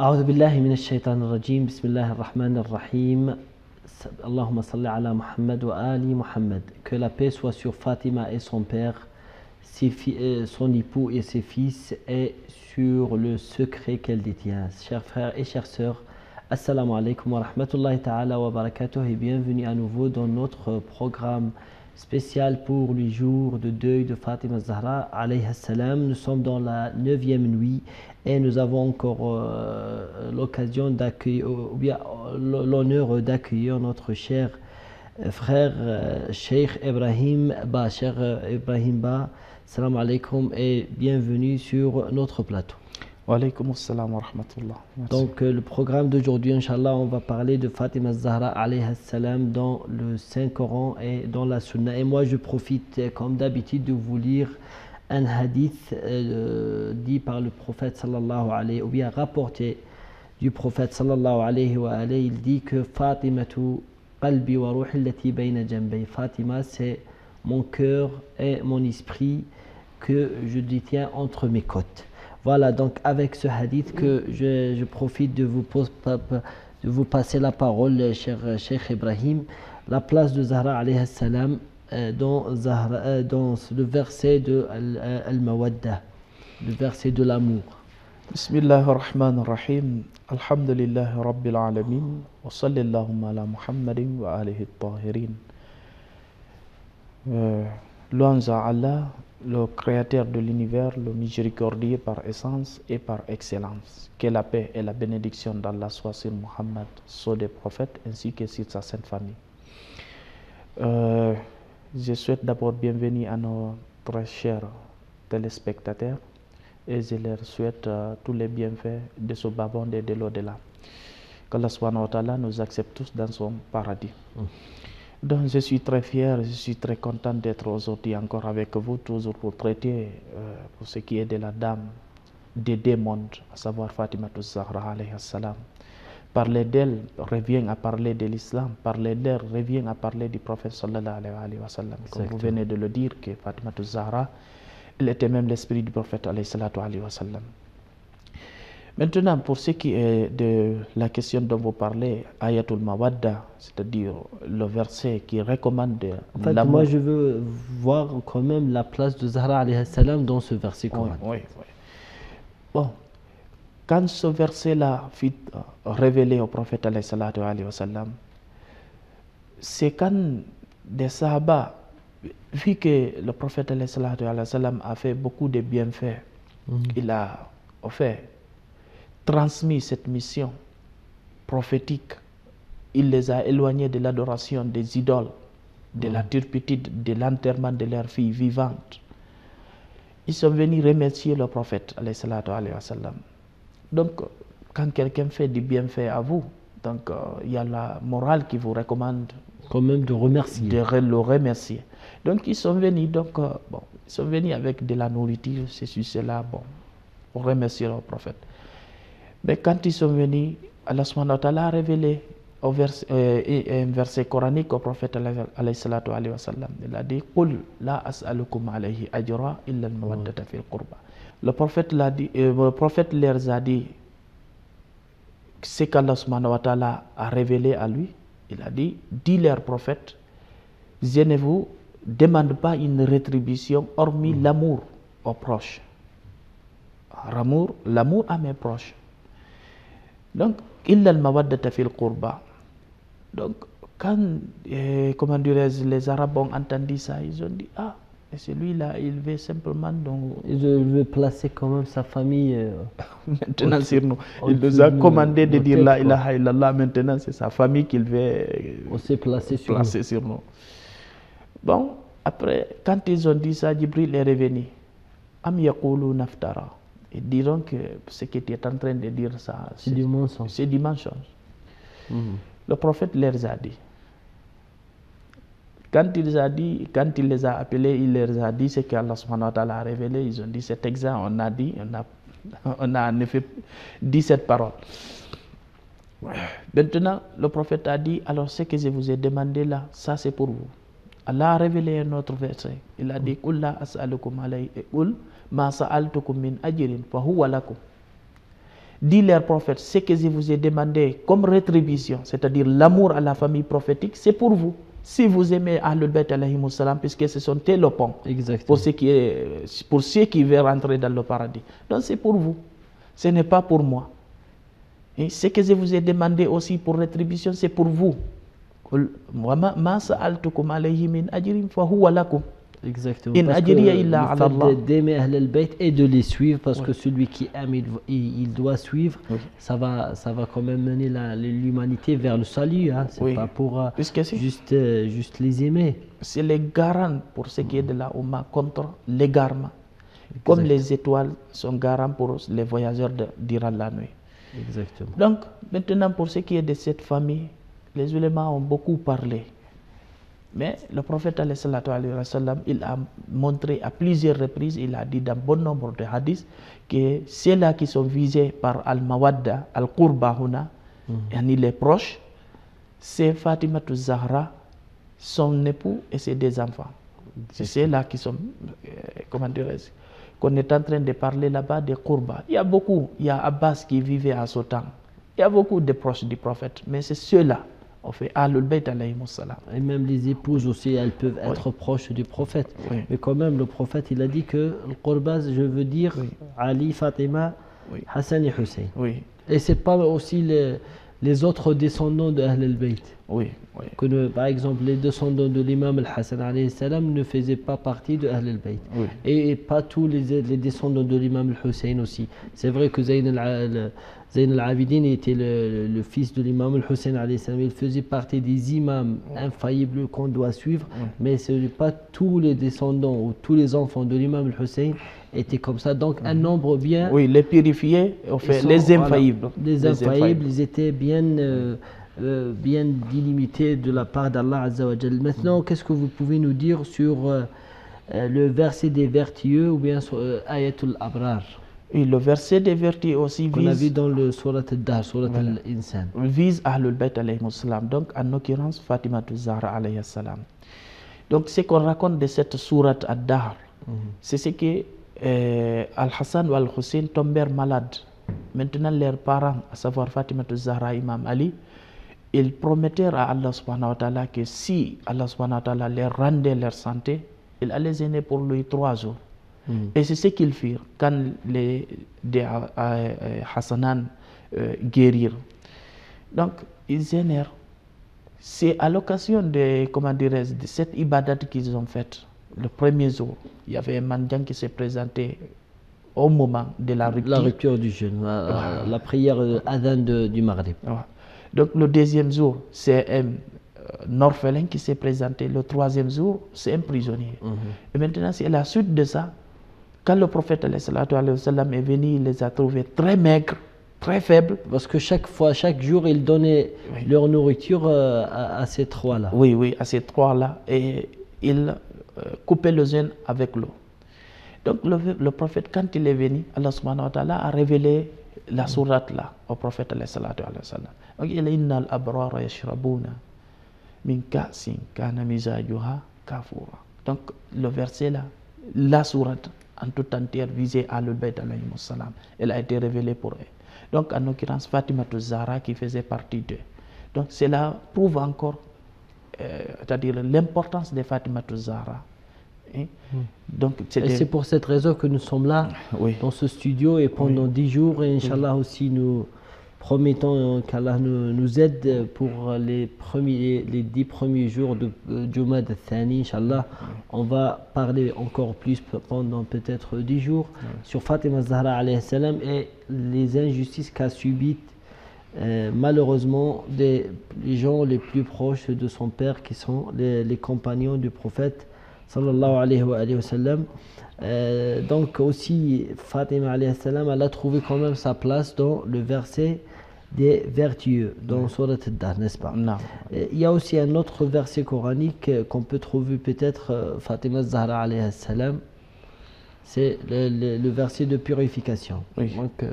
أعوذ بالله من الشيطان الرجيم بسم الله الرحمن الرحيم اللهم صل على محمد وآل Muhammad. Que la paix soit sur Fatima et son père, son époux et ses fils, et sur le secret qu'elle détient. Chers frères et chères sœurs, Assalamu alaikum wa rahmatullahi ta'ala wa barakatuh, et bienvenue à nouveau dans notre programme spécial pour les jours de deuil de Fatima Zahra alayha salam. Nous sommes dans la 9e nuit et nous avons encore l'occasion d'accueillir, ou bien l'honneur d'accueillir notre cher frère Cheikh Ibrahim Ba. Cher Ibrahim Ba, salam alaikum et bienvenue sur notre plateau. Wa alaykum assalam wa rahmatullah. Donc le programme d'aujourd'hui, Inch'Allah, on va parler de Fatima Zahra alayha salam dans le Saint-Coran et dans la Sunna. Et moi je profite comme d'habitude de vous lire un hadith dit par le prophète sallallahu alayhi, ou bien rapporté du prophète sallallahu alayhi wa alayhi. Il dit que Fatimatu qalbi wa ruhi allati bayna janbay. Fatima, c'est mon cœur et mon esprit que je détiens entre mes côtes. Voilà, donc avec ce hadith que je profite de vous passer la parole, cher Cheikh Ibrahim, la place de Zahra alayhi salam dans le verset de Al-Mawadda, le verset de l'amour. Bismillahir Rahmanir Rahim. Alhamdulillahi Rabbil Alamin. Wa sallallahu ala Muhammadin wa alihi at-tahirin. Louange à Allah, le créateur de l'univers, le miséricordieux par essence et par excellence. Que la paix et la bénédiction d'Allah soient sur Muhammad, sur des prophètes, ainsi que sur sa sainte famille. Je souhaite d'abord bienvenue à nos très chers téléspectateurs et je leur souhaite tous les bienfaits de ce bas monde et de l'au-delà. Qu'Allah subhanahu wa ta'ala nous accepte tous dans son paradis. Donc je suis très fier, je suis très content d'être aujourd'hui encore avec vous, toujours pour traiter pour ce qui est de la dame des deux mondes, à savoir Fatima Zahra alayhi salam. Parler d'elle revient à parler de l'islam, parler d'elle revient à parler du prophète sallallahu alayhi wa sallam. Comme vous venez de le dire, que Fatima Zahra, elle était même l'esprit du prophète alayhi wa sallam. Maintenant, pour ce qui est de la question dont vous parlez, Ayatul Mawadda, c'est-à-dire le verset qui recommande en fait, moi je veux voir quand même la place de Zahra alayhi salam dans ce verset coranique. Oui. Bon, quand ce verset-là fut révélé au prophète alayhi wa sallam, c'est quand des sahaba, vu que le prophète alayhi wa sallam a fait beaucoup de bienfaits, il a fait transmis cette mission prophétique, il les a éloignés de l'adoration des idoles, de la turpitude, de l'enterrement de leurs filles vivantes. Ils sont venus remercier le prophète alayhi wa sallam. Donc quand quelqu'un fait du bienfait à vous, donc il y a la morale qui vous recommande quand même de remercier. De le remercier. Donc ils sont venus, ils sont venus avec de la nourriture, ceci, cela, pour remercier le prophète. Mais quand ils sont venus, Allah subhanahu wa ta'ala a révélé un verset coranique au prophète alayhi wa sallam. Il a dit Qul la as'alukum alayhi ajra illa al-mawaddata fil qurba. Le prophète leur a dit ce qu'Allah subhanahu wa ta'ala a révélé à lui. Il a dit, dis leur prophète, je ne vous demande pas une rétribution hormis l'amour aux proches. L'amour à mes proches. Donc, illa al-mawaddata fil qurba. Donc, quand, les Arabes ont entendu ça, ils ont dit, Et celui-là, il veut simplement donc Il veut placer quand même sa famille. maintenant sur nous. Il au-dessus nous a de commandé de nos dire têtes, la quoi. ilaha illallah. Maintenant, c'est sa famille qu'il veut Aussi placé sur placer sur nous. Bon, après, quand ils ont dit ça, Jibril est revenu. Am yaqulu naftara. Ils diront que ce que tu es en train de dire, ça, C'est du mensonge. c'est du mensonge. Le prophète leur a dit. Quand il les a appelés, il leur a dit ce qu'Allah subhanahu wa ta'ala a révélé. Ils ont dit c'est exact, on a en effet dit cette parole. Maintenant, le prophète a dit, alors ce que je vous ai demandé là, ça c'est pour vous. Allah a révélé un autre verset. Il a dit, Qul la as'alukum alayhi qul ma sa'altukum min ajrin fa huwa lakum. Dit leur prophète, ce que je vous ai demandé comme rétribution, c'est-à-dire l'amour à la famille prophétique, c'est pour vous. Si vous aimez Ahlul Bayt alayhimus salam, puisque ce sont eux le pont pour ceux qui veulent rentrer dans le paradis. Donc c'est pour vous, ce n'est pas pour moi. Et ce que je vous ai demandé aussi pour rétribution, c'est pour vous. Ma sa'altukum alayhi min ajrin fa huwa lakum. Exactement. In Parce que ajriya illa ala Allah. le fait d'aimer Ahl al-Bayt et de les suivre, parce que celui qui aime, il doit suivre, ça va quand même mener l'humanité vers le salut. Hein. C'est pas pour juste les aimer. C'est les garants pour ce qui est de la Oumma contre l'égarement. Comme les étoiles sont garants pour les voyageurs durant la nuit. Exactement. Donc, maintenant, pour ce qui est de cette famille, les ulémas ont beaucoup parlé. Mais le prophète, il a montré à plusieurs reprises, il a dit dans bon nombre de hadiths, que ceux-là qui sont visés par Al-Mawadda, Al-Qurba Huna, les proches, c'est Fatima Zahra, son époux et ses deux enfants. C'est ceux-là qui sont, comment dirais-je, qu'on est en train de parler là-bas des Qurba. Il y a Abbas qui vivait à ce temps. Il y a beaucoup de proches du prophète, mais c'est ceux-là. On fait Ahlul Bayt alayhimus salam. Et même les épouses aussi, elles peuvent être proches du prophète. Mais quand même, le prophète, il a dit que le Qurbaz, je veux dire Ali, Fatima, Hassan et Hussein. Et c'est pas aussi les autres descendants de Ahl al-Bayt. Par exemple, les descendants de l'imam al-Hassan alayhi salam ne faisaient pas partie de Ahl al-Bayt. Et pas tous les descendants de l'imam al-Hussein aussi. C'est vrai que Zayn al-Abidin était le fils de l'imam al-Hussein alayhi salam. Il faisait partie des imams infaillibles qu'on doit suivre, mais ce n'est pas tous les descendants ou tous les enfants de l'imam al-Hussein étaient comme ça. Donc un nombre bien... Oui, les purifiés, les infaillibles. Les infaillibles, ils étaient bien délimités de la part d'Allah Azza wa Jal. Maintenant, qu'est-ce que vous pouvez nous dire sur le verset des vertueux ou bien sur Ayatul Abrar? Et le verset des vertus aussi qu'on a vu dans le Surat al-Dahr, Surat al-Insan. Vise Ahlul Bayt alayhimus salam, donc en l'occurrence Fatima Zahra alayhi salam. Donc ce qu'on raconte de cette Surat al-Dahr, c'est ce que Al-Hassan ou Al-Hussein tombèrent malades. Maintenant leurs parents, à savoir Fatima Zahra et Imam Ali, ils promettèrent à Allah subhanahu wa ta'ala que si Allah subhanahu wa ta'ala leur rendait leur santé, il allait gêner pour lui 3 jours. Et c'est ce qu'ils firent quand les Hassanan guérirent. Donc, ils gênèrent. C'est à l'occasion de cette ibadat qu'ils ont faite, le premier jour. Il y avait un mendiant qui s'est présenté au moment de la rupture du jeûne, la prière adhan du Maghrib. Donc, le deuxième jour, c'est un orphelin qui s'est présenté. Le troisième jour, c'est un prisonnier. Et maintenant, c'est la suite de ça. Quand le prophète est venu, il les a trouvés très maigres, très faibles. Parce que chaque jour, il donnait leur nourriture à ces 3-là. Oui, à ces 3-là. Et il coupait le jeûne avec l'eau. Donc le prophète, quand il est venu, Allah subhanahu wa ta'ala a révélé la sourate là au prophète Donc il a dit Inna al-abrara yashrabuna min ka'sin kana mizajuha kafura. Donc le verset là, la sourate en tout entière visée à l'Bayt alayhimus salam. Elle a été révélée pour eux. Donc en l'occurrence Fatima Zahra qui faisait partie d'eux. Donc cela prouve encore c'est-à-dire l'importance de Fatima Zahra. Donc c'est pour cette raison que nous sommes là dans ce studio et pendant 10 jours et Inch'Allah aussi nous promettons qu'Allah nous aide pour les 10 premiers jours de Jumad al-Thani, Inch'Allah. On va parler encore plus pendant peut-être 10 jours sur Fatima Zahra alayhi salam et les injustices qu'a subies malheureusement les gens les plus proches de son père, qui sont les compagnons du prophète sallallahu alayhi wa sallam. Donc aussi Fatima alayhi salam, elle a trouvé quand même sa place dans le verset des vertueux dans Surat Ad-Dahr, n'est-ce pas? Non. Il y a aussi un autre verset coranique qu'on peut trouver peut-être Fatima Zahra alayhi salam, c'est le verset de purification. Oui. Donc,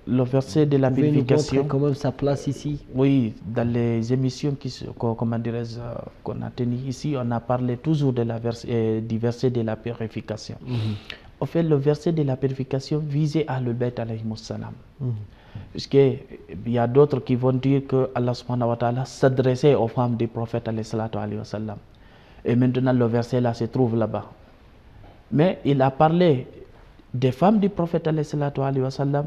le verset de la purification, quand même sa place ici. Oui, dans les émissions qu'on a tenues ici, on a parlé toujours de du verset de la purification. En fait, le verset de la purification visait Ahlul Bayt alayhi salam. Puisqu'il y a d'autres qui vont dire que Allah subhanahu wa ta'ala s'adressait aux femmes du prophète alayhi salam. Et maintenant, le verset là se trouve là-bas. Mais il a parlé des femmes du prophète alayhi salam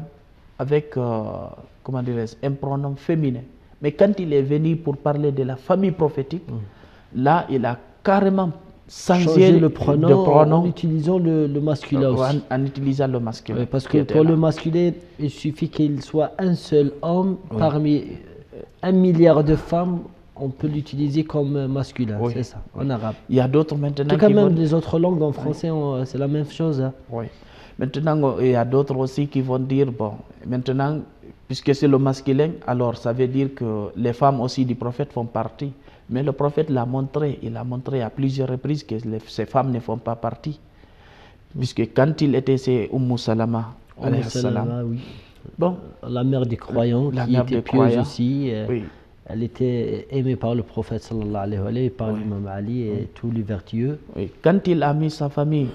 avec un pronom féminin. Mais quand il est venu pour parler de la famille prophétique, là, il a carrément changé le pronom en utilisant le masculin aussi. En utilisant le masculin. Oui, parce que pour le masculin, il suffit qu'il soit un seul homme parmi 1 milliard de femmes. On peut l'utiliser comme masculin, c'est ça, en arabe. Il y a d'autres maintenant. En tout cas, même les autres langues en français, c'est la même chose. Hein. Oui. Maintenant, il y a d'autres aussi qui vont dire, bon, maintenant, puisque c'est le masculin, alors ça veut dire que les femmes aussi du prophète font partie. Mais le prophète l'a montré, il a montré à plusieurs reprises que ces femmes ne font pas partie. Puisque quand il était chez Salama, oui. Bon, la mère des croyants, qui était pieuse aussi, oui. Elle était aimée par le prophète sallallahu alayhi wa sallam, par l'imam Ali et tous les vertueux. Oui. Quand il a mis sa famille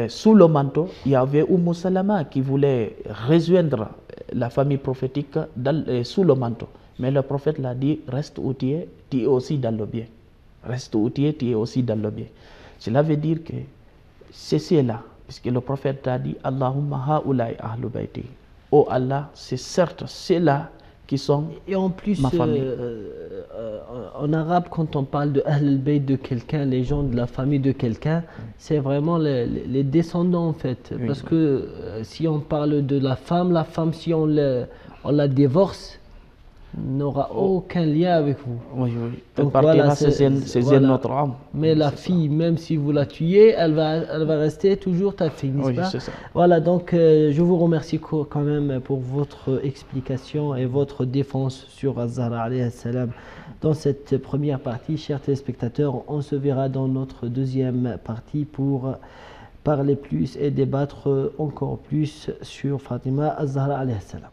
sous le manteau, il y avait Salama qui voulait rejoindre la famille prophétique sous le manteau. Mais le prophète l'a dit, reste où tu es aussi dans le bien. Reste où tu es aussi dans le bien. Cela veut dire que c'est cela, puisque le prophète a dit, Allahumma ha'ulai ahlu bayti. Oh Allah, c'est certes ceux-là qui sont et en plus, ma famille. En arabe, quand on parle de Ahl al-Bayt de quelqu'un, les gens de la famille de quelqu'un, c'est vraiment les descendants en fait. Oui, parce que si on parle de la femme, si on la divorce, n'aura aucun lien avec vous. Oui, oui. Donc voilà, c'est notre âme. Mais la fille, même si vous la tuez, elle va rester toujours ta fille, n'est-ce pas? C'est ça. Voilà, donc je vous remercie quand même pour votre explication et votre défense sur Az-Zahra alayhi salam dans cette première partie. Chers téléspectateurs, on se verra dans notre deuxième partie pour parler plus et débattre encore plus sur Fatima Az-Zahra alayhi salam.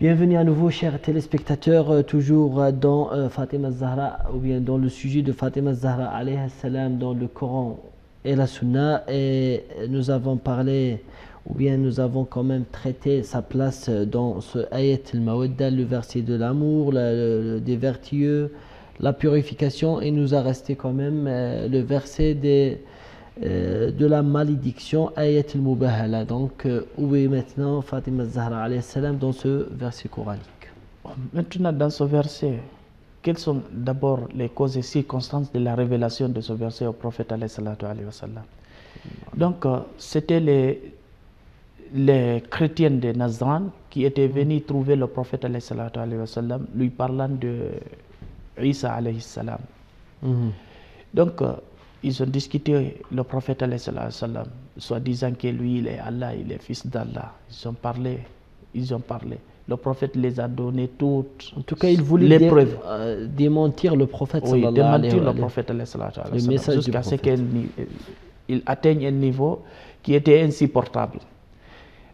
Bienvenue à nouveau, chers téléspectateurs, toujours dans Fatima Zahra, ou bien dans le sujet de Fatima Zahra alayhi salam dans le Coran et la Sunna. Et nous avons parlé, ou bien nous avons quand même traité sa place dans ce ayat al-Mawadda, le verset de l'amour, des vertueux, la purification, et nous a resté quand même le verset de la malédiction, ayat al-Mubahala. Donc où est maintenant Fatima Zahra alayhi salam dans ce verset coranique? Maintenant, dans ce verset, quelles sont d'abord les causes et circonstances de la révélation de ce verset au prophète alayhi salam? Donc c'était les chrétiens de Nazran qui étaient venus trouver le prophète alayhi salam, lui parlant de Isa alayhi salam. Donc ils ont discuté, le prophète alayhi salam, soit disant que lui il est Allah, il est fils d'Allah. Ils ont parlé. le prophète les a donné toutes En tout cas, il voulait les preuves. démentir le prophète Oui, sallallahu alayhi démentir wa le prophète alayhi salatu wa Le sallam, message du jusqu'à ce prophète. qu'il atteigne un niveau qui était insupportable.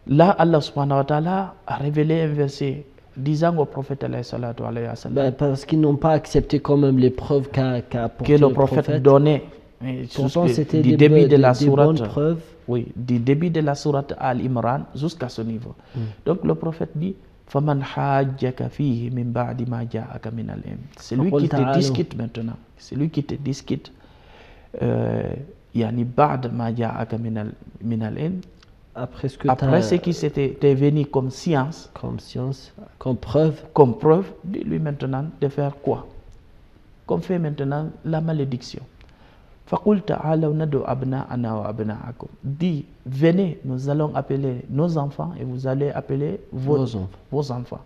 Là, Allah subhanahu wa ta'ala a révélé un verset disant au prophète alayhi salatu wa sallam Ben, parce qu'ils n'ont pas accepté quand même les preuves qu'a apporté que le prophète donnait. Pourtant, c'était du des début de la des bonnes sourate, preuves. oui, du début de la sourate Al-Imran jusqu'à ce niveau. Donc le prophèt dit فَمَنْ حَاجَّكَ فِيهِ مِنْ بَعْدِ مَا جَاءَكَ مِنَ الْعِلْمِ. C'est lui qui te discute maintenant. C'est lui qui te discute. يعني بعد ما جاءك من العلم. Après ce qui t'est venu comme science, comme preuve, dis-lui maintenant de faire quoi? Comme fait maintenant la malédiction. فَقُلْ تَعَالَوْا نَدْعُ أَبْنَاءَنَا وَأَبْنَاءَكُمْ. Dis, venez, nous allons appeler nos enfants et vous allez appeler vos enfants.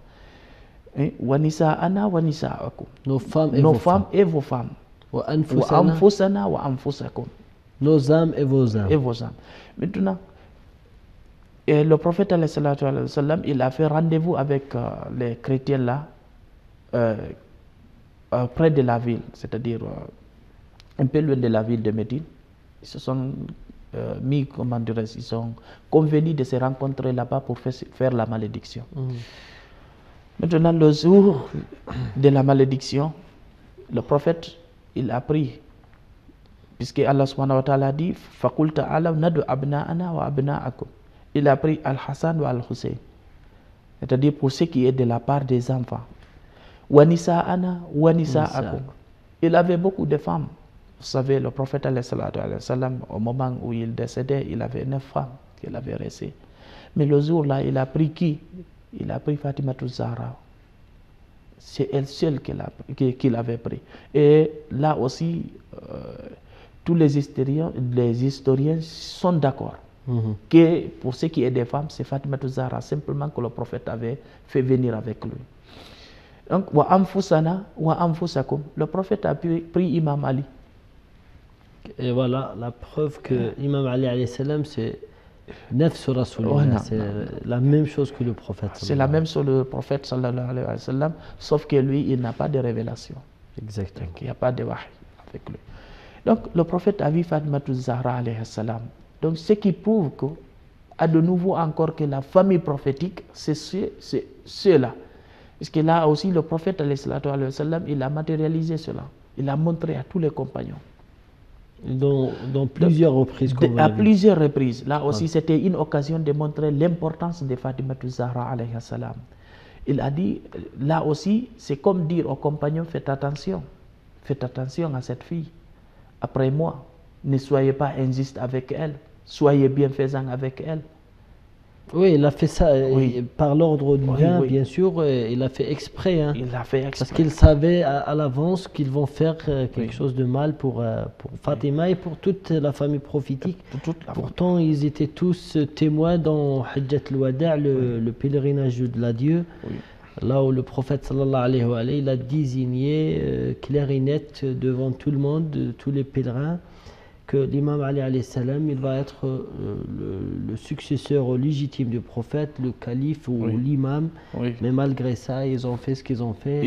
وَنِسَاءَنَا وَنِسَاءَكُمْ. Nos femmes et vos femmes. وَأَنفُسَنَا وَأَنفُسَكُمْ. Nos âmes et vos âmes. Maintenant, le prophète alayhi salatu wa sallam, il a fait rendez-vous avec les chrétiens là, près de la ville, c'est-à-dire un peu loin de la ville de Médine. Ils se sont ils sont convenus de se rencontrer là-bas pour faire la malédiction. Maintenant, le jour de la malédiction, le prophète, il a pris, puisque Allah subhanahu wa ta'ala dit فَقُلْ تَعَالَوْا نَدْعُ أَبْنَاءَنَا وَأَبْنَاءَكُمْ. Il a pris Al-Hassan ou Al-Hussein, c'est-à-dire pour ce qui est de la part des enfants. وَنِسَاءَنَا وَنِسَاءَكُمْ. Il avait beaucoup de femmes. Vous savez, le prophète alayhi salam, au moment où il décédait, il avait 9 femmes qu'il avait restées. Mais le jour-là, il a pris qui? Il a pris Fatima Zahra. C'est elle seule qu'il avait pris. Et là aussi, tous les historiens sont d'accord que pour ce qui est des femmes, c'est Fatima Zahra simplement que le prophète avait fait venir avec lui. Donc, wa anfusana wa anfusakum. Le prophète a pris Imam Ali. Et voilà la preuve que l'imam Ali alayhi salam c'est nafs Rasulullah, c'est la même chose que le prophète. C'est la même chose le prophète sallallahu alayhi wa sallam, sauf que lui il n'a pas de révélation. Exactement. Donc, il n'y a pas de wahy avec lui. Donc le prophète a vu Fatima Zahra alayhi salam. Donc ce qui prouve que à de nouveau encore que la famille prophétique c'est ceux-là. Parce que là aussi le prophète alayhi salam, il a matérialisé cela. Il a montré à tous les compagnons. Dans plusieurs reprises. À plusieurs reprises. Là aussi, c'était une occasion de montrer l'importance de Fatima Zahra alayhi salam. Il a dit, là aussi, c'est comme dire aux compagnons, faites attention à cette fille. Après moi, ne soyez pas injuste avec elle, soyez bienfaisants avec elle. Oui, il a fait ça par l'ordre divin, bien sûr. Il a fait exprès. Hein, il a fait exprès. Parce qu'il savait à l'avance qu'ils vont faire quelque chose de mal pour Fatima et pour toute la famille prophétique. Pourtant, ils étaient tous témoins dans Hajjat al-Wada', le pèlerinage de l'adieu. Là où le prophète sallallahu alayhi wa sallam, il a désigné clair et net devant tout le monde, tous les pèlerins, que l'imam Ali alayhi salam, il va être le successeur légitime du prophète, le calife ou l'imam. Mais malgré ça, ils ont fait ce qu'ils ont fait.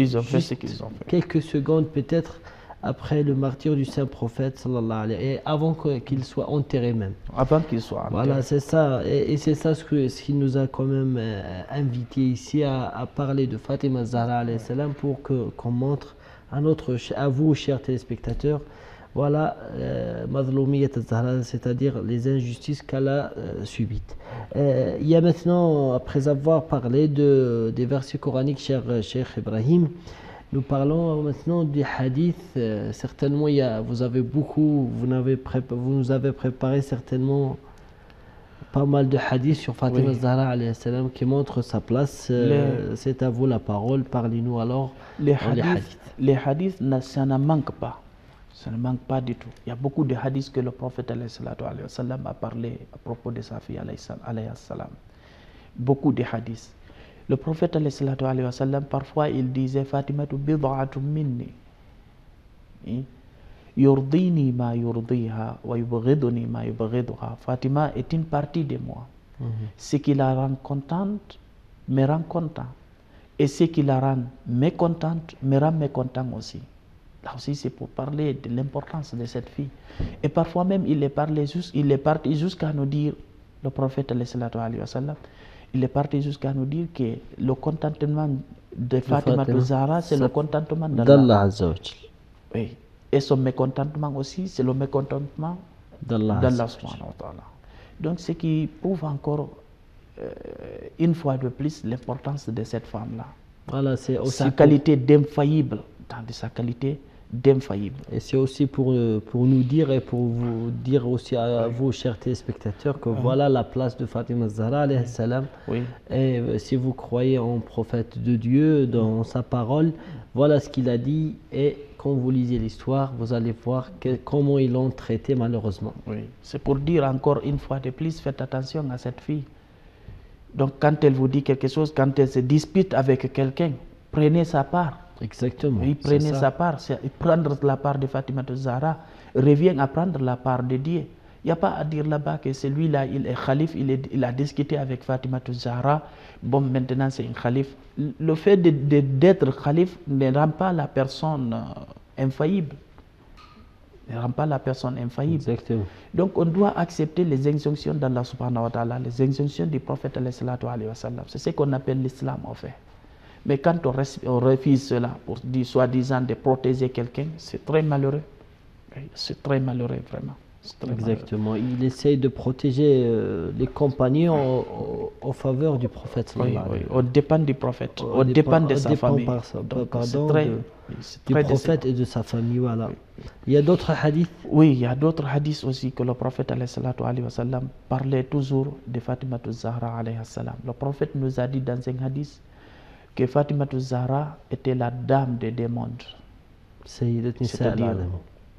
Quelques secondes peut-être après le martyre du saint prophète sallallahu alayhi wa sallam, et avant qu'il soit enterré même. Avant qu'il soit enterré. Voilà, c'est ça. Et c'est ça ce qui nous a quand même invité ici à parler de Fatima Zahra alayhi salam pour qu'on montre à vous, chers téléspectateurs, voilà, Mazloumiyat al-Zahra, c'est-à-dire les injustices qu'elle a subites. Il y a maintenant, après avoir parlé des versets coraniques, cher Cheikh Ibrahim, nous parlons maintenant des hadiths. Certainement, vous nous avez préparé certainement pas mal de hadiths sur Fatima Zahra alayhi salam qui montrent sa place. C'est à vous la parole. Parlez-nous alors les hadiths. Les hadiths, ça ne manque pas. Ça ne manque pas du tout. Il y a beaucoup de hadiths que le prophète alayhi salam a parlé à propos de sa fille alayhi salam. Beaucoup de hadiths. Le prophète alayhi salam, parfois il disait Fatima tu bid'atun minni. Yurdini ma yurdiha wa yubghiduni ma yubghiduha. Fatima est une partie de moi. Ce qui la rend contente me rend content. et ce qui la rend mécontente me rend mécontent aussi. Là aussi, c'est pour parler de l'importance de cette fille. Et parfois même, il est parti jusqu'à nous dire, le prophète, il est parti jusqu'à nous dire que le contentement de Fatima Zahra, c'est le contentement d'Allah Azza wa Jal. Oui. Et son mécontentement aussi, c'est le mécontentement d'Allah subhanahu wa ta'ala. Donc, ce qui prouve encore une fois de plus l'importance de cette femme-là. Voilà, c'est aussi sa qualité d'infaillible, sa qualité d'infaillible. Et c'est aussi pour nous dire et pour vous dire aussi à vous, chers téléspectateurs, que voilà la place de Fatima Zahra alayhi salam. Oui. Et si vous croyez en prophète de Dieu, dans sa parole, voilà ce qu'il a dit. Et quand vous lisez l'histoire, vous allez voir comment ils l'ont traité malheureusement. Oui. C'est pour dire encore une fois de plus, faites attention à cette fille. Donc quand elle vous dit quelque chose, quand elle se dispute avec quelqu'un, prenez sa part. Exactement. Oui, prenez sa part. Prendre la part de Fatima Zahra revient à prendre la part de Dieu. Il n'y a pas à dire là-bas que celui-là, il est khalif, il a discuté avec Fatima Zahra. Bon, maintenant c'est un khalif. Le fait d'être khalif ne rend pas la personne infaillible. Ne rend pas la personne infaillible. Exactement. Donc on doit accepter les injonctions d'Allah subhanahu wa ta'ala, les injonctions du prophète alayhi wa sallam. C'est ce qu'on appelle l'islam en fait. Mais quand on refuse cela pour dire soi-disant de protéger quelqu'un, c'est très malheureux. C'est très malheureux vraiment. Exactement. Il essaye de protéger les compagnons en faveur du prophète. Oui, au dépend du prophète, au dépend de sa famille. Du prophète et de sa famille, voilà. Il y a d'autres hadiths? Oui, il y a d'autres hadiths aussi que le prophète alayhi wa sallam parlait toujours de Fatima Zahra alayhi salam. Le prophète nous a dit dans un hadith que Fatima Zahra était la dame des deux mondes. C'est-à-dire,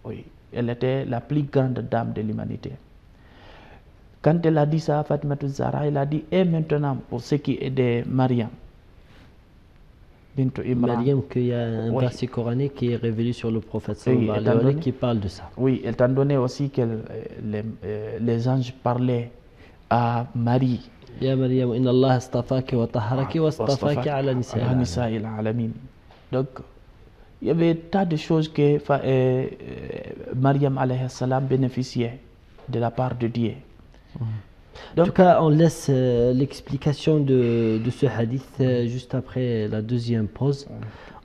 oui, elle était la plus grande dame de l'humanité. Quand elle a dit ça à Fatima Zahra, elle a dit, et maintenant, pour ce qui est de Mariam, Mariam, qu'il y a un verset coranique qui est révélé sur le prophète sallallahu alayhi wa sallam qui parle de ça. Oui, étant donné aussi que les anges parlaient à Marie. Ya Mariam, inna Allah astafaki wa taharaki wa astafaki ala nisa'il alamin. Donc, il y avait tas de choses que Mariam alayhi salam bénéficiait de la part de Dieu. En tout cas, on laisse l'explication de ce hadith juste après la deuxième pause.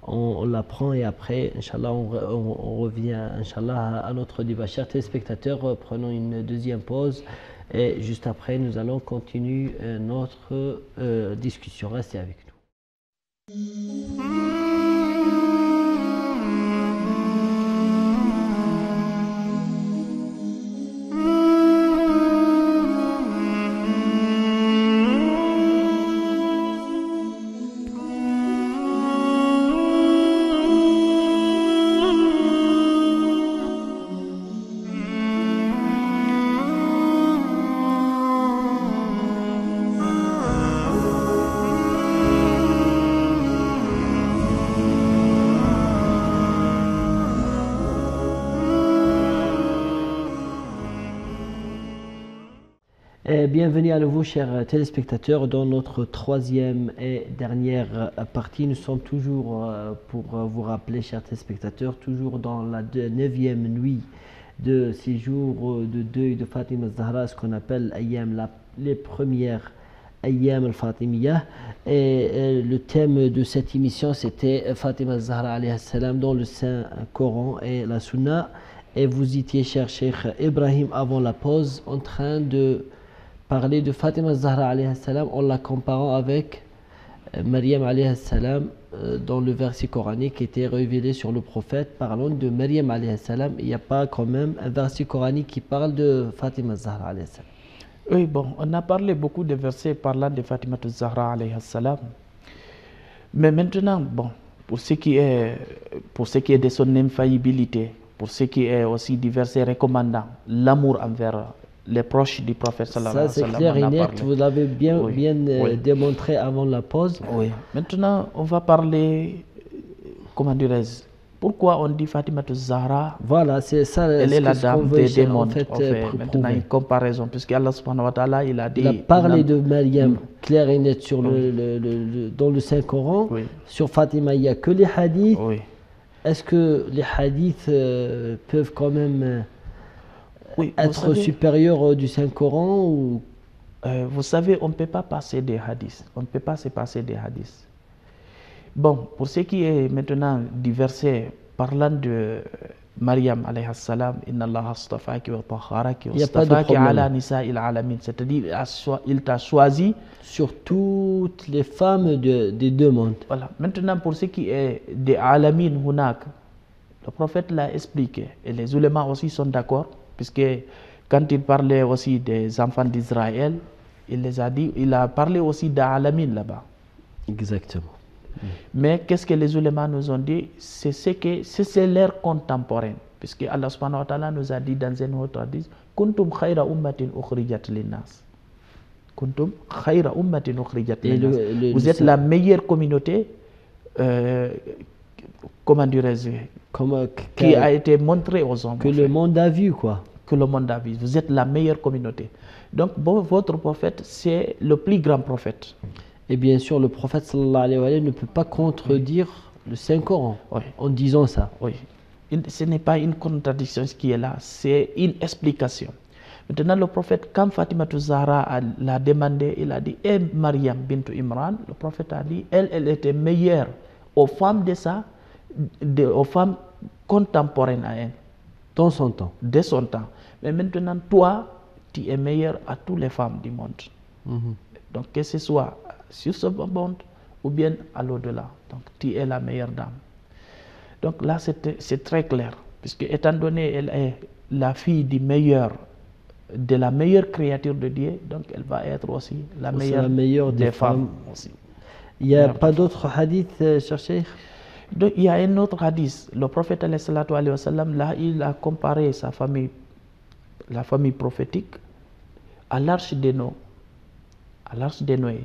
On la prend et après, Inch'Allah, on revient Inch'Allah à notre débat. Chers téléspectateurs, prenons une deuxième pause et juste après, nous allons continuer notre discussion. Restez avec nous. Bienvenue à nouveau, chers téléspectateurs, dans notre troisième et dernière partie. Nous sommes toujours, pour vous rappeler, chers téléspectateurs, toujours dans la 9e nuit de ces jours de deuil de Fatima Zahra, ce qu'on appelle Ayyam, les premières Ayyam al-Fatimiyah. Et le thème de cette émission, c'était Fatima Zahra alayhi salam dans le Saint-Coran et la Sunna. Et vous étiez, cher Cheikh Ibrahim, avant la pause, en train de parler de Fatima Zahra alayhi salam en la comparant avec Maryam alayhi salam dans le verset coranique qui était révélé sur le prophète. Parlant de Maryam alayhi salam, il n'y a pas quand même un verset coranique qui parle de Fatima Zahra alayhi salam. Oui, bon, on a parlé beaucoup de versets parlant de Fatima Zahra alayhi salam. Mais maintenant, bon, pour ce qui est de son infaillibilité, pour ce qui est aussi du verset recommandant l'amour envers les proches du prophète sallallahu alayhi wa sallam. Ça c'est clair et net, vous l'avez bien démontré avant la pause. Oui. Maintenant, on va parler, comment dirais-je, pourquoi on dit Fatima Zahra? Voilà, c'est ça. Elle est la dame des mondes. En fait, maintenant une comparaison, puisque Allah subhanahu wa ta'ala, il a dit. Il a parlé de Maryam clair et net sur dans le Saint-Coran. Oui. Sur Fatima, il n'y a que les hadiths. Oui. Est-ce que les hadiths peuvent quand même être supérieurs du Saint-Coran ou... Vous savez, on ne peut pas passer des hadiths. On ne peut pas se passer des hadiths. Bon, pour ce qui est maintenant du verset parlant de Maryam alayhi salam, Inna Allah astafaki wa tahharaki wa astafaki ala nisa'il alamin. C'est-à-dire, il t'a choisi sur toutes les femmes des deux mondes. Voilà. Maintenant, pour ce qui est des alamin hunak, le prophète l'a expliqué. Et les ulémas aussi sont d'accord, puisque quand il parlait aussi des enfants d'Israël, il les a dit, il a parlé aussi d'alamin là-bas. Exactement. Mais qu'est-ce que les ulémas nous ont dit? C'est l'ère contemporaine. Puisque Allah subhanahu wa ta'ala nous a dit dans un autre hadith, Kuntum khayra ummatin ukhrijat linnas. Kuntum khayra ummatin ukhrijat linnas. Vous êtes la meilleure communauté, comment dirais-je, qui a été montrée aux hommes. Que le monde a vu, quoi. Que le monde a vu. Vous êtes la meilleure communauté. Donc, votre prophète, c'est le plus grand prophète. Et bien sûr, le prophète sallallahu alayhi wa sallam ne peut pas contredire le Saint-Coran en disant ça. Oui. Ce n'est pas une contradiction ce qui est là, c'est une explication. Maintenant, le prophète, quand Fatima Zahra l'a demandé, il a dit, eh Maryam bint Imran, le prophète a dit, elle était meilleure aux femmes aux femmes contemporaines à elle. Dans son temps. De son temps. Mais maintenant, toi, tu es meilleure à toutes les femmes du monde. Donc, que ce soit sur ce monde ou bien à l'au-delà. Donc, tu es la meilleure dame. Donc là, c'est très clair. Puisque étant donné qu'elle est la fille du meilleur, de la meilleure créature de Dieu, donc elle va être aussi la meilleure des femmes. Aussi. Il n'y a pas d'autres hadiths, cher Cheikh? Donc, il y a un autre hadith. Le prophète, alayhi wa sallam, là, il a comparé sa famille, la famille prophétique, à l'arche de Noé. À l'arche de Noé.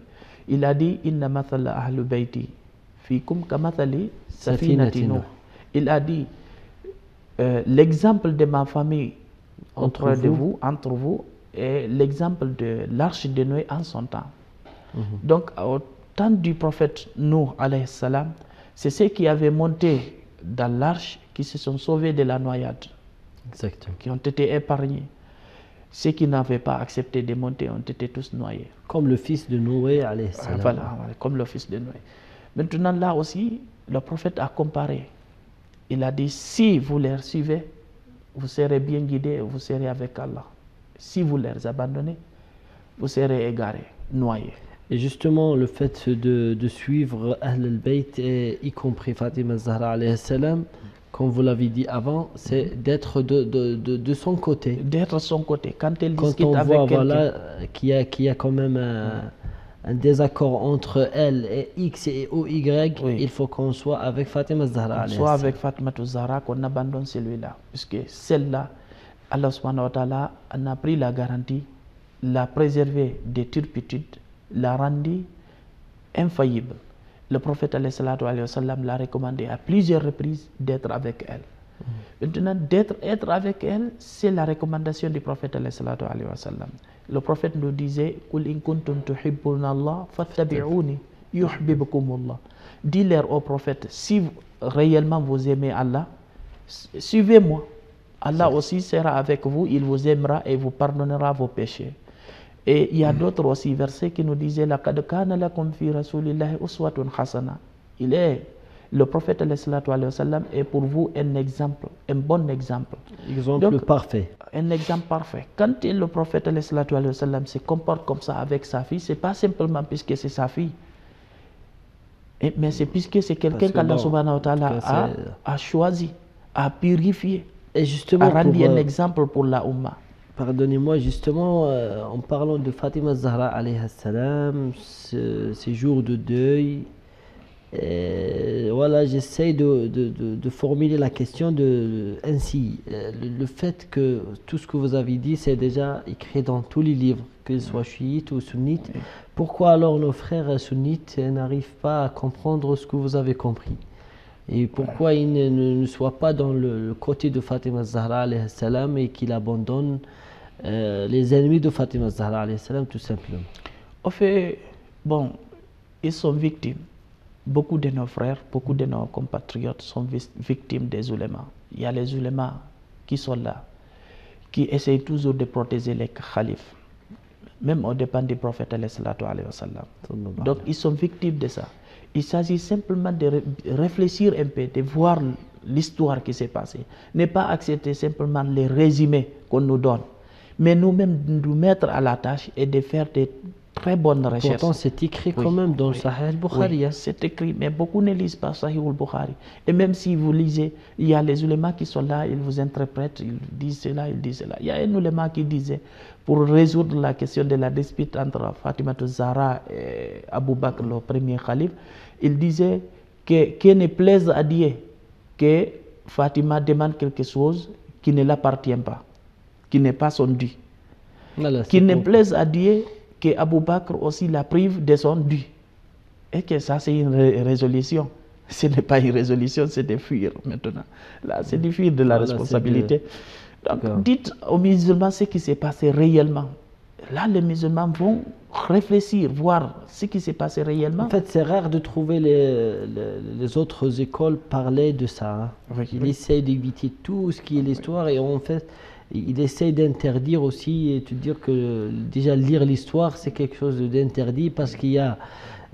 Il a dit, Inna mathala ahlu bayti, fikum kamathali safinati Nuh. Il a dit, l'exemple de ma famille entre vous, est l'exemple de l'arche de Noé en son temps. Donc, au temps du prophète Nuh, alayhi salam, c'est ceux qui avaient monté dans l'arche qui se sont sauvés de la noyade. Exactement. Qui ont été épargnés. Ceux qui n'avaient pas accepté de monter ont été tous noyés. Comme le fils de Noé, alayhi salam. Voilà, comme le fils de Noé. Maintenant, là aussi, le prophète a comparé. Il a dit, si vous les suivez, vous serez bien guidés, vous serez avec Allah. Si vous les abandonnez, vous serez égarés, noyés. Et justement, le fait de suivre Ahl al-Bayt, y compris Fatima Zahra alayhi salam, comme vous l'avez dit avant, c'est d'être de son côté. D'être de son côté. Quand elle discute on avec voit quelqu'un, qu'il y a quand même un désaccord entre elle et X et OY, il faut qu'on soit avec Fatima Zahra. Soit avec Fatima Zahra, qu'on abandonne celui-là. Puisque celle-là, Allah subhanahu wa ta'ala en a pris la garantie, l'a préservée des turpitudes, l'a rendue infaillible. Le prophète alayhi wa sallam l'a recommandé à plusieurs reprises d'être avec elle. Maintenant, être avec elle, c'est la recommandation du prophète alayhi wa sallam. Le prophète nous disait, Qul in kuntum tuhibbuna Allah fattabi'uni yuhibbukumullah. Dis-leur au prophète, si réellement vous aimez Allah, suivez-moi. Allah aussi sera avec vous, il vous aimera et vous pardonnera vos péchés. Et il y a d'autres aussi versets qui nous disaient laqad kana lakum fi rasulillahi uswatun hasana. Le prophète alayhi wa sallam est pour vous un exemple, un bon exemple. Exemple parfait. Un exemple parfait. Quand le prophète alayhi wa sallam se comporte comme ça avec sa fille, c'est pas simplement puisque c'est sa fille, mais c'est puisque c'est quelqu'un qu'Allah subhanahu wa ta'ala a choisi, a purifié, et justement a rendu un exemple pour la Ummah. Pardonnez-moi, justement, en parlant de Fatima Zahra alayhi salam, ces jours de deuil, voilà, j'essaie de formuler la question ainsi. Le fait que tout ce que vous avez dit, c'est déjà écrit dans tous les livres, qu'ils soient chiites ou sunnites. Pourquoi alors nos frères sunnites n'arrivent pas à comprendre ce que vous avez compris? Et pourquoi il ne soit pas dans le côté de Fatima Zahra alayhi salam et qu'il abandonne les ennemis de Fatima Zahra alayhi salam tout simplement. Au fait, bon, ils sont victimes. Beaucoup de nos frères, beaucoup de nos compatriotes sont victimes des oulémas. Il y a les oulémas qui sont là, qui essayent toujours de protéger les khalifs, même au dépend du prophète alayhi wa sallam. Donc ils sont victimes de ça. Il s'agit simplement de réfléchir un peu, de voir l'histoire qui s'est passée. Ne pas accepter simplement les résumés qu'on nous donne, mais nous-mêmes nous mettre à la tâche et de faire des très bonnes recherches. Pourtant, c'est écrit quand même dans le Sahih al-Bukhari. Oui, c'est écrit, mais beaucoup ne lisent pas Sahih al-Bukhari. Et même si vous lisez, il y a les ulémas qui sont là, ils vous interprètent, ils disent cela, ils disent cela. Il y a un ulema qui disait, pour résoudre la question de la dispute entre Fatima Zahra et Abu Bakr, le premier calife, il disait qu'il ne plaise à Dieu que Fatima demande quelque chose qui ne l'appartient pas, qui n'est pas son dû. Qu'il ne plaise à Dieu que Abu Bakr aussi la prive de son dû. Et que ça, c'est une résolution. Ce n'est pas une résolution, c'est de fuir maintenant. Là, c'est de fuir de la responsabilité. Donc, dites aux musulmans ce qui s'est passé réellement. Là, les musulmans vont réfléchir, voir ce qui s'est passé réellement. En fait, c'est rare de trouver les autres écoles parler de ça. Hein. Oui, il essaye d'éviter tout ce qui est l'histoire et en fait, il essaye d'interdire aussi et de dire que déjà lire l'histoire, c'est quelque chose d'interdit parce qu'il y a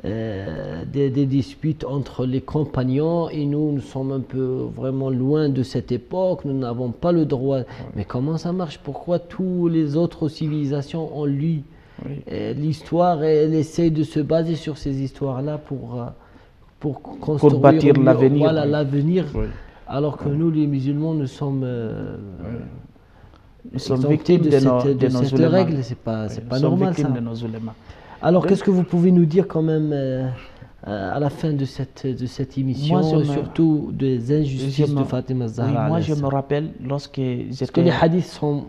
des disputes entre les compagnons et nous sommes un peu vraiment loin de cette époque, nous n'avons pas le droit. Mais comment ça marche? Pourquoi toutes les autres civilisations ont lu l'histoire et elles essayent de se baser sur ces histoires-là pour construire pour bâtir l'avenir. Voilà, l'avenir. Alors que nous, les musulmans, nous sommes victimes de cette règle, c'est pas normal ça. De nos ulémas. Alors, qu'est-ce que vous pouvez nous dire quand même à la fin de cette émission, surtout des injustices de Fatima Zahra? Oui, moi, je me rappelle lorsque j'étais... Parce que les hadiths sont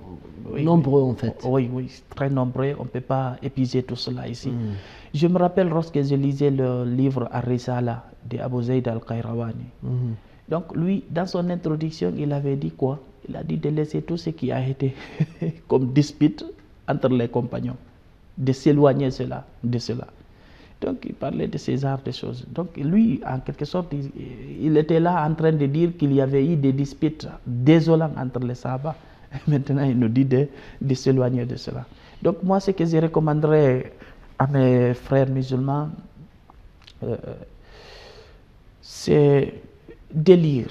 nombreux, en fait. Oui, très nombreux. On ne peut pas épuiser tout cela ici. Je me rappelle lorsque je lisais le livre Ar-Risala de Abu Zayd al-Qayrawani. Donc, lui, dans son introduction, il avait dit quoi? Il a dit de laisser tout ce qui a été comme dispute entre les compagnons, de s'éloigner de cela. Donc, il parlait de ces arts, des choses. Donc, lui, en quelque sorte, il était là en train de dire qu'il y avait eu des disputes désolantes entre les Sahaba. Maintenant, il nous dit de s'éloigner de cela. Donc, moi, ce que je recommanderais à mes frères musulmans, c'est de lire,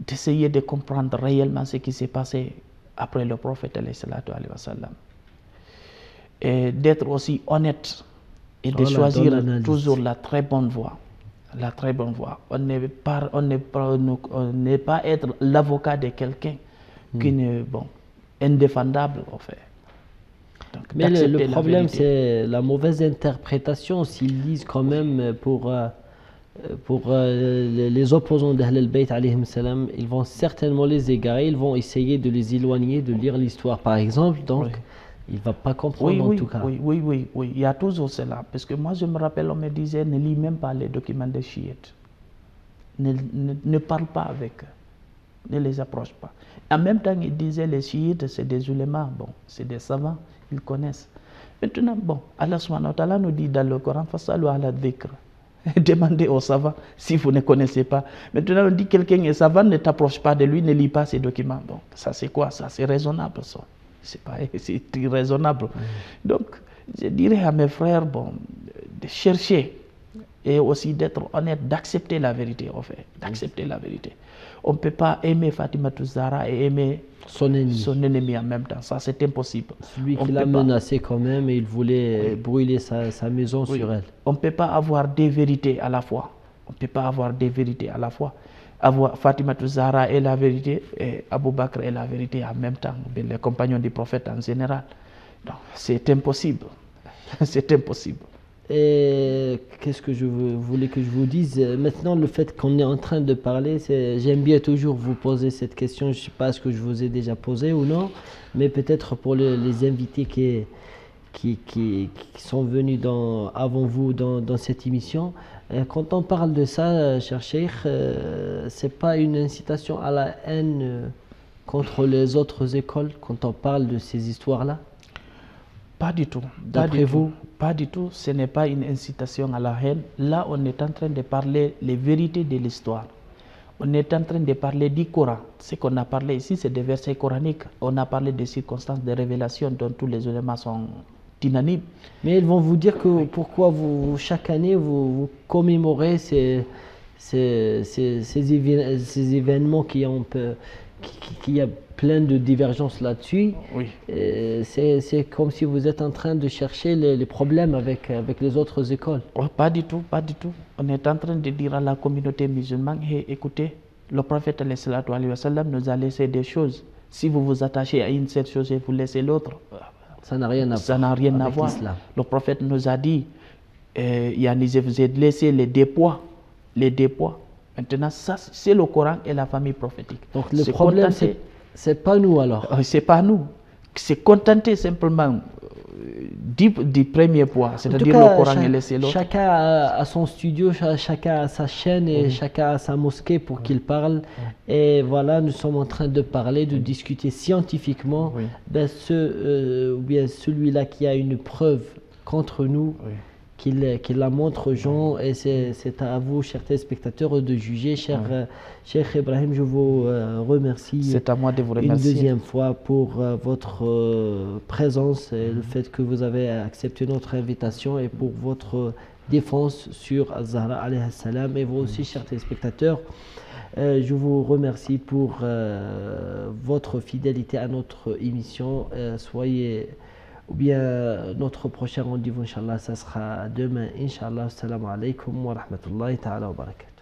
d'essayer de comprendre réellement ce qui s'est passé après le prophète alayhi wa sallam. Et d'être aussi honnête et de choisir toujours la très bonne voie. La très bonne voie. On n'est pas être l'avocat de quelqu'un qui n'est indéfendable en fait. Donc, mais le problème c'est la mauvaise interprétation. S'ils lisent quand même pour les opposants d'Ahl al-Bayt alayhim salam, ils vont certainement les égarer, ils vont essayer de les éloigner de lire l'histoire par exemple, donc il ne va pas comprendre en tout cas. Oui, il y a toujours cela, parce que moi je me rappelle, on me disait ne lis même pas les documents des chiites, ne parle pas avec eux, ne les approche pas. En même temps, il disait les chiites c'est des ulémas, c'est des savants, ils connaissent. Maintenant, Allah subhanahu wa ta'ala nous dit dans le Coran, fasalu ala dhikr. Demandez aux savants si vous ne connaissez pas. Maintenant, on dit quelqu'un est savant, ne t'approche pas de lui, ne lis pas ses documents. Donc, ça c'est quoi? Ça c'est raisonnable, ça. C'est irraisonnable. Donc, je dirais à mes frères, de chercher et aussi d'être honnête, d'accepter la vérité, en fait. D'accepter la vérité. On ne peut pas aimer Fatima Zahra et aimer son ennemi en même temps. Ça, c'est impossible. Celui qui l'a menacé quand même et il voulait brûler sa maison sur elle. On ne peut pas avoir deux vérités à la fois. On ne peut pas avoir deux vérités à la fois. Fatima Zahra est la vérité et Abu Bakr est la vérité en même temps. Les compagnons du prophète en général. Donc, c'est impossible. C'est impossible. Et qu'est-ce que je voulais que je vous dise? Maintenant, le fait qu'on est en train de parler, j'aime bien toujours vous poser cette question. Je ne sais pas ce que je vous ai déjà posé ou non, mais peut-être pour les invités qui sont venus avant vous dans cette émission. Quand on parle de ça, cher Cheikh, c'est pas une incitation à la haine contre les autres écoles quand on parle de ces histoires-là? Pas du tout. D'après vous? Pas du tout. Ce n'est pas une incitation à la haine. Là, on est en train de parler les vérités de l'histoire. On est en train de parler du Coran. Ce qu'on a parlé ici, c'est des versets coraniques. On a parlé des circonstances de révélation dont tous les éléments sont unanimes. Mais ils vont vous dire que pourquoi chaque année vous commémorez ces événements qui y a plein de divergences là-dessus. Oui. C'est comme si vous êtes en train de chercher les problèmes avec les autres écoles. Oh, pas du tout, pas du tout. On est en train de dire à la communauté musulmane, hey, écoutez, le prophète nous a laissé des choses. Si vous vous attachez à une seule chose et vous laissez l'autre, ça n'a rien à voir. Ça n'a rien à voir. Le prophète nous a dit, je vous ai laissé les dépois. Maintenant, ça, c'est le Coran et la famille prophétique. Donc le problème, c'est pas nous alors. C'est pas nous. C'est contenter simplement du premier point, c'est-à-dire le Coran et laisser l'autre. Chacun a son studio, chacun a sa chaîne et chacun a sa mosquée pour qu'il parle. Et voilà, nous sommes en train de parler, de discuter scientifiquement de celui-là qui a une preuve contre nous. Qu'il la montre aux gens, et c'est à vous, chers téléspectateurs, de juger. Cher Ibrahim, je vous remercie. C'est à moi de vous remercier. Une deuxième fois pour votre présence et le fait que vous avez accepté notre invitation et pour votre défense sur Az-Zahra alayhi salam. Et vous aussi, chers téléspectateurs, je vous remercie pour votre fidélité à notre émission. Soyez ou bien notre prochain rendez-vous, Inch'Allah, ça sera demain, Inch'Allah. Assalamu alaikum wa rahmatullahi ta'ala wa barakatuh.